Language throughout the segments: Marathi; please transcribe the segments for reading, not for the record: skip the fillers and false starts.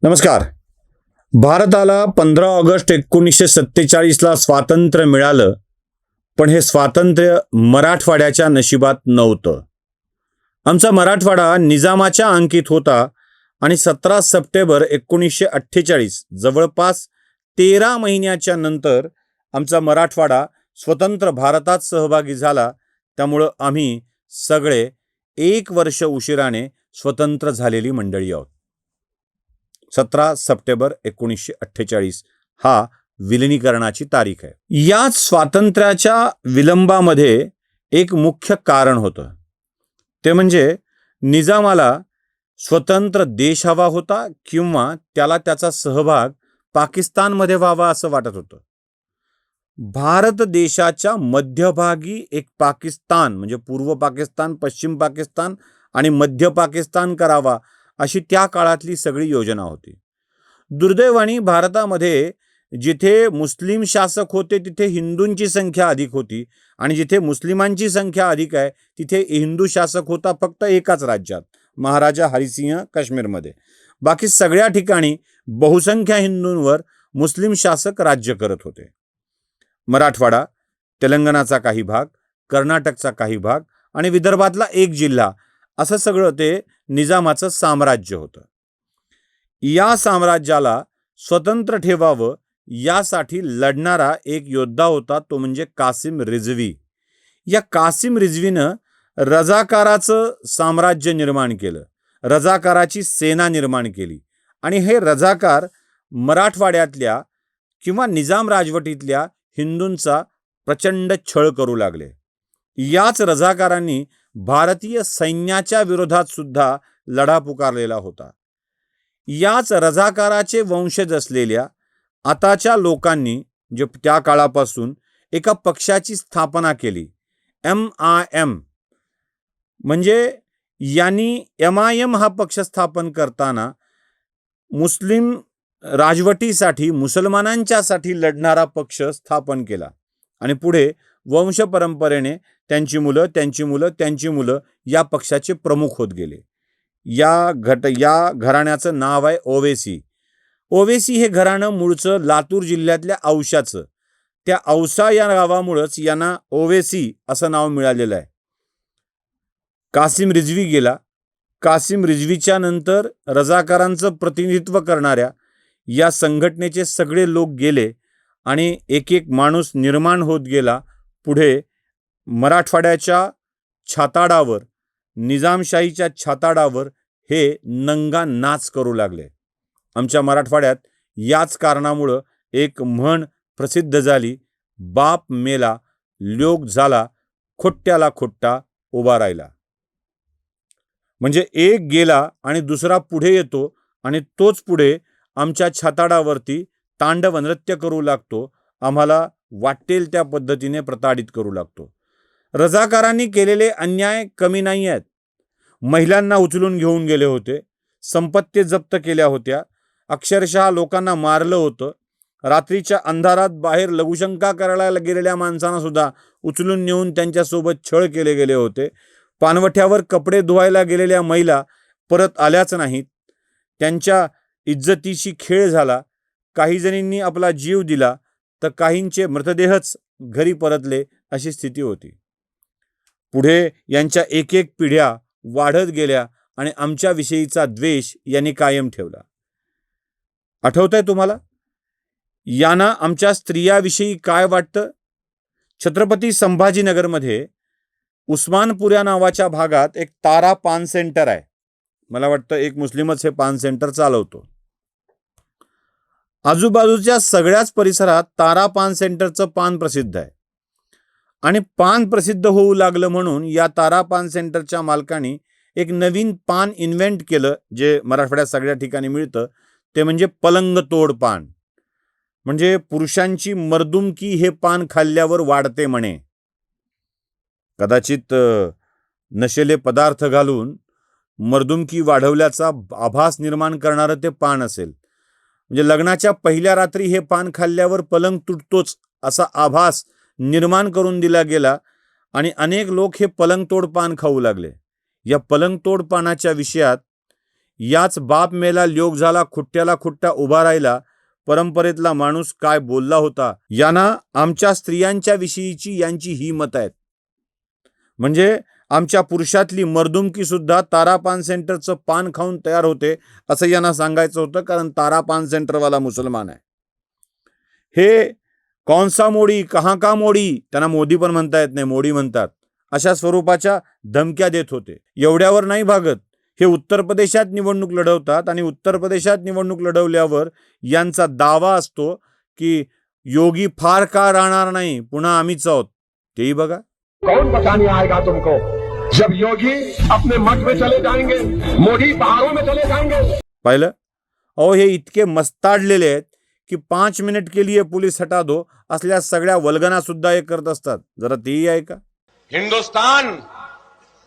नमस्कार. भारताला 15 ऑगस्ट 1947ला स्वातंत्र्य मिळालं, पण हे स्वातंत्र्य मराठवाड्याच्या नशिबात नव्हतं. आमचा मराठवाडा निजामाच्या अंकित होता आणि 17 सप्टेंबर 1948 जवळपास 13 महिन्याच्या नंतर आमचा मराठवाडा स्वतंत्र भारतात सहभागी झाला. त्यामुळं आम्ही सगळे 1 वर्ष उशिराने स्वतंत्र झालेली मंडळी आहोत. 17 सप्टेंबर 1948 हा विलिनीकरणाची तारीख आहे. याच स्वातंत्र्याच्या विलंबामध्ये एक मुख्य कारण होतं. ते म्हणजे निजामाला स्वतंत्र देश हवा होता किंवा त्याला त्याचा सहभाग पाकिस्तानमध्ये व्हावा असं वाटत होतं. भारत देशाच्या मध्यभागी एक पाकिस्तान म्हणजे पूर्व पाकिस्तान, पश्चिम पाकिस्तान आणि मध्य पाकिस्तान करावा अशी त्या काळातली सगळी योजना होती. दुर्दैवाने भारतामध्ये जिथे मुस्लिम शासक होते तिथे हिंदूंची संख्या अधिक होती आणि जिथे मुस्लिमांची संख्या अधिक आहे तिथे हिंदू शासक होता फक्त एकाच राज्यात, महाराजा हरिसिंह काश्मीरमध्ये. बाकी सगळ्या ठिकाणी बहुसंख्य हिंदूंवर मुस्लिम शासक राज्य करत होते. मराठवाडा, तेलंगणाचा काही भाग, कर्नाटकचा काही भाग आणि विदर्भातला एक जिल्हा असं सगळं ते निजामाचं साम्राज्य होतं. या साम्राज्याला स्वतंत्र ठेवावं यासाठी लढणारा एक योद्धा होता, तो म्हणजे कासिम रिझवी. या कासिम रिझवीनं रजाकाराचं साम्राज्य निर्माण केलं, रजाकाराची सेना निर्माण केली आणि हे रजाकार मराठवाड्यातल्या किंवा निजाम राजवटीतल्या हिंदूंचा प्रचंड छळ करू लागले. याच रजाकारांनी भारतीय सैन्याच्या विरोधात सुद्धा लढा पुकारलेला होता. याच रजाकाराचे वंशज असलेल्या आताच्या लोकांनी जे त्या काळापासून एका पक्षाची स्थापना केली, MIM. म्हणजे यांनी MIM हा पक्ष स्थापन करताना मुस्लिम राजवटीसाठी, मुसलमानांच्यासाठी लढणारा पक्ष स्थापन केला आणि पुढे वंश परंपरेने त्यांची मुलं या पक्षाचे प्रमुख होत गेले. या घराण्याचं नाव आहे ओवेसी. ओवेसी हे घराणं मूळचं लातूर जिल्ह्यातल्या औशाचं. त्या औसा या गावामुळंच यांना ओवेसी असं नाव मिळालेलं आहे. कासिम रिझवी गेला. कासिम रिझवीच्या नंतर रजाकारांचं प्रतिनिधित्व करणाऱ्या या संघटनेचे सगळे लोक गेले आणि एक एक माणूस निर्माण होत गेला. पुढे मराठवाड्याच्या छाताडावर, निजामशाहीच्या छाताडावर हे नंगा नाच करू लागले. आमच्या मराठवाड्यात याच कारणामुळं एक म्हण प्रसिद्ध झाली, बाप मेला लोक झाला, खोट्याला खोट्टा उभा राहिला. म्हणजे एक गेला आणि दुसरा पुढे येतो आणि तोच पुढे आमच्या छाताडावरती तांडव नृत्य करू लागतो, आम्हाला वाटेल त्या पद्धतीने प्रताडित करू लागतो. रजाकारांनी केलेले अन्याय कमी नाही आहेत. महिलांना उचलून घेऊन गेले होते, संपत्ती जप्त केल्या होत्या, अक्षरशः लोकांना मारलं होतं. रात्रीच्या अंधारात बाहेर लघुशंका करायला गेलेल्या माणसांना सुद्धा उचलून नेऊन त्यांच्यासोबत छळ केले गेले होते. पानवठ्यावर कपडे धुवायला गेलेल्या महिला परत आल्याच नाहीत. त्यांच्या इज्जतीशी खेळ झाला. काही जणींनी आपला जीव दिला तर काहींचे मृतदेहच घरी परतले अशी स्थिती होती. पुढे यांच्या एक एक पिढ्या वाढत गेल्या आणि आमच्या विषयीचा द्वेष यांनी कायम ठेवला. आठवतंय तुम्हाला यांना आमच्या स्त्रियाविषयी काय वाटतं? छत्रपती संभाजीनगरमध्ये उस्मानपूर या नावाच्या भागात एक तारा पान सेंटर आहे. मला वाटतं एक मुस्लिमच हे पान सेंटर चालवतो. आजूबाजूच्या सगळ्याच परिसरात तारा पान सेंटरचं पान प्रसिद्ध आहे आणि पान प्रसिद्ध होऊ लागलं म्हणून या तारा पान सेंटरच्या मालकांनी एक नवीन पान इन्व्हेंट केलं, जे मराठवाड्यात सगळ्या ठिकाणी मिळतं. ते म्हणजे पलंग तोड पान. म्हणजे पुरुषांची मर्दुमकी हे पान खाल्ल्यावर वाढते म्हणे. कदाचित नशेले पदार्थ घालून मर्दुमकी वाढवल्याचा आभास निर्माण करणारं ते पान असेल. म्हणजे लग्नाच्या पहिल्या रात्री हे पान खाल्ल्यावर पलंग तुटतोच असा आभास निर्माण करून दिला गेला आणि अनेक लोक हे पलंगतोड पान खाऊ लागले. या पलंगतोड पानाच्या विषयात याच बाप मेला ल्योग झाला खुट्ट्याला खुट्टा उभा राहिला परंपरेतला माणूस काय बोलला होता, यांना आमच्या स्त्रियांच्या विषयीची यांची ही मत आहेत. म्हणजे आमच्या पुरुषातली मर्दुमकी सुद्धा तारा पान सेंटरचं पान खाऊन तयार होते असं यांना सांगायचं होतं, कारण तारा पान सेंटरवाला मुसलमान आहे. हे कौनसा मोडी कहाँ का मोडी, त्यांना मोदी पण म्हणता येत नाही, मोडी म्हणतात, अशा स्वरूपाच्या धमक्या देत होते. एवढ्यावर नाही भागत, हे उत्तर प्रदेशात निवडणूक लढवतात आणि उत्तर प्रदेशात निवडणूक लढवल्यावर यांचा दावा असतो की योगी फार काळ राहणार नाही, पुन्हा आम्हीच आहोत. तेही बघा. कौन बचाने आएगा तुमको जब योगी अपने मठ में चले जाएंगे, मोदी पहाड़ों में चले जाएंगे. पाहिलं? अहो, हे इतके मस्ताडलेले आहेत की 5 मिनिट के लिए पुलिस हटा दो असल्या सगळ्या वल्गना सुद्धा हे करत असतात. जरा तेही आहे का? हिंदुस्तान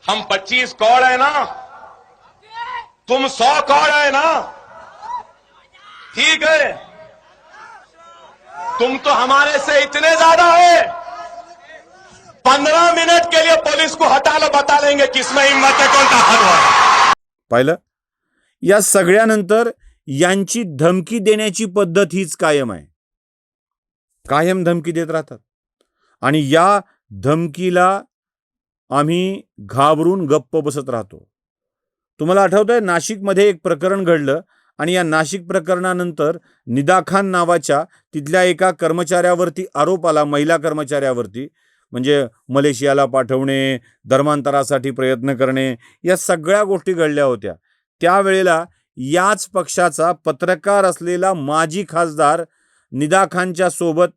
हम 25 करोड़ है ना, तुम 100 करोड़ है ना, ठीक है, तुम तो हमारे से इतने ज्यादा है, 15 मिनट के लिए पुलिस को हटा लो, बता लेंगे किसमें हिम्मत है, कौन ताकत है. पाहिलं? या सगळ्यानंतर यांची धमकी देण्याची पद्धत हीच कायम आहे. कायम धमकी देत राहतात आणि या धमकीला आम्ही घाबरून गप्प बसत राहतो. तुम्हाला आठवतंय नाशिकमध्ये एक प्रकरण घडलं आणि या नाशिक प्रकरणानंतर निदा खान नावाच्या तिथल्या एका कर्मचाऱ्यावरती आरोप आला, महिला कर्मचाऱ्यावरती. म्हणजे मलेशियाला पाठवणे, धर्मांतरासाठी प्रयत्न करणे, या सगळ्या गोष्टी घडल्या होत्या. त्यावेळेला याच पक्षाचा पत्रकार असलेला माजी खासदार निदा खानच्या सोबत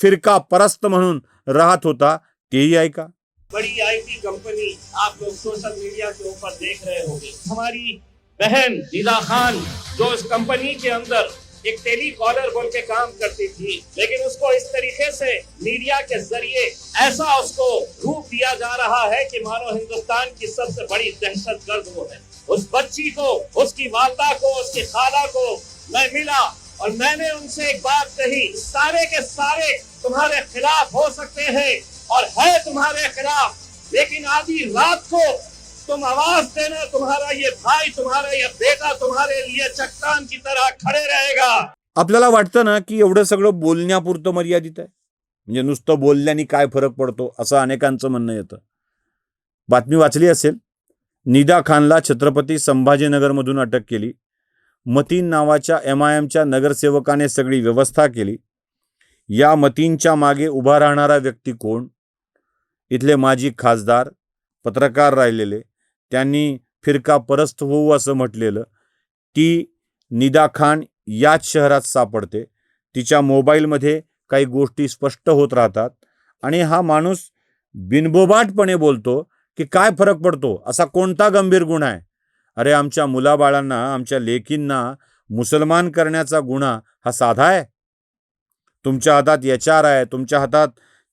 फिरका परस्त म्हणून राहत होता. तेही ऐका. बड़ी आईटी कंपनी आप लोग सोशल मीडिया के ऊपर देख रहे होंगे, हमारी बहन निदा खान जो इस कंपनी के अंदर एक टेली कॉलर बोल के काम करती थी, लेकिन उसको इस तरीके से मीडिया के जरिए ऐसा उसको रूप दिया जा रहा है कि मानो हिंदुस्तान की सबसे बड़ी दहशतगर्द वो है. उस बच्ची को, उसकी वालदा को, उसकी खाला को मैं मिला और मैंने उनसे एक बात कही, सारे के सारे तुम्हारे खिलाफ हो सकते हैं और है तुम्हारे खिलाफ, लेकिन आधी रात को तुम आवाज देना, तुम्हारा ये भाई, तुम्हारा ये बेटा तुम्हारे लिए चट्टान की तरह खड़े रहेगा. आपल्याला वाटतं ना की एवढं सगळं बोलण्यापुरतं मर्यादित आहे, म्हणजे नुसतं बोलल्याने काय फरक पडतो असं अनेकांचं म्हणणं येतं. बातमी वाचली असेल, निदा खानला छत्रपती संभाजीनगरमधून अटक केली. मतीन नावाच्या MIMच्या नगरसेवकाने सगळी व्यवस्था केली. या मतीनच्या मागे उभा राहणारा व्यक्ती कोण? इथले माजी खासदार, पत्रकार राहिलेले, त्यांनी फिरका परस्त होऊ असं म्हटलेलं. ती निदा खान याच शहरात सापडते. तिच्या मोबाईलमध्ये काही गोष्टी स्पष्ट होत राहतात आणि हा माणूस बिनबोबाटपणे बोलतो की काय फरक पडतो, असा कोणता गंभीर गुन्हा आहे? अरे, आमच्या मुलाबाळांना, आमच्या लेकींना मुसलमान करण्याचा गुन्हा हा साधा आहे? तुमच्या हातात HR आहे, तुमच्या हातात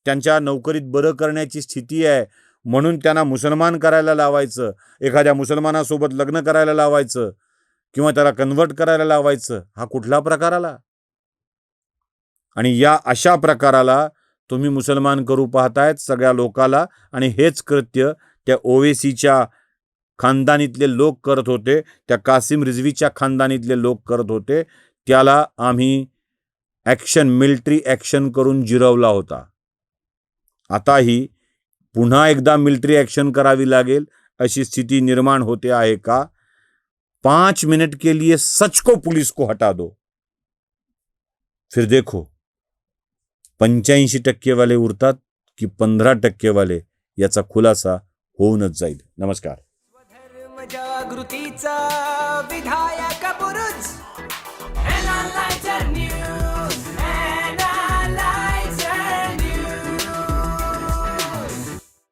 त्यांच्या नोकरीत बरं करण्याची स्थिती आहे, म्हणून त्यांना मुसलमान करायला लावायचं, एखाद्या मुसलमानासोबत लग्न करायला लावायचं किंवा त्याला कन्वर्ट करायला लावायचं, हा कुठला प्रकार आला? आणि या अशा प्रकाराला तुम्ही मुसलमान करू पाहतायत सगळ्या लोकाला. आणि हेच कृत्य त्या ओवेसीच्या खानदानीतले लोक करत होते, त्या कासिम रिझवीच्या खानदानीतले लोक करत होते. त्याला आम्ही मिलिटरी ॲक्शन करून जिरवला होता. आताही पुन्हा एकदा मिलिटरी ॲक्शन करावी लागेल अशी स्थिती निर्माण होते आहे का? 5 मिनट के लिए सच को पुलिस को हटा दो, फिर देखो 85% वाले उरतात की 15% वाले, याचा खुलासा होऊनच जाईल. नमस्कार. स्वधर्म जागृतीचा विधायक बुरुज